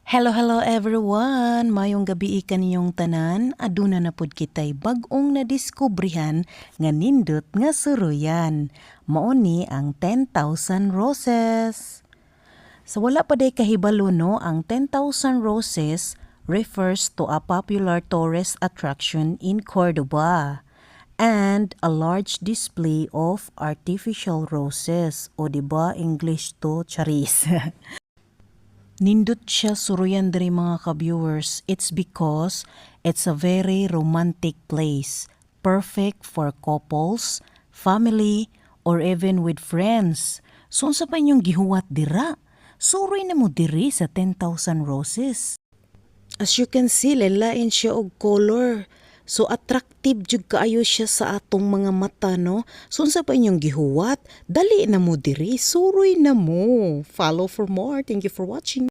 Hello, hello everyone! Mayong gabi kaniyong tanan, aduna na pud kitay bag-ong nadiskubrihan nga nindot nga suruyan. Mao ni ang 10,000 Roses. Sa wala pa day kahibalo no, ang 10,000 Roses refers to a popular tourist attraction in Cordoba and a large display of artificial roses o diba English to charis. Nindot siya suruyan diri mga ka-viewers. It's because it's a very romantic place. Perfect for couples, family, or even with friends. So, unsa pa inyong gihuwat dira? Suroy na mo diri sa 10,000 Roses. As you can see, lalain siya og color. So attractive jud kaayo siya sa atong mga mata, no? So unsa pa inyong gihuwat? Dali na mo diri, suroy na mo. Follow for more. Thank you for watching.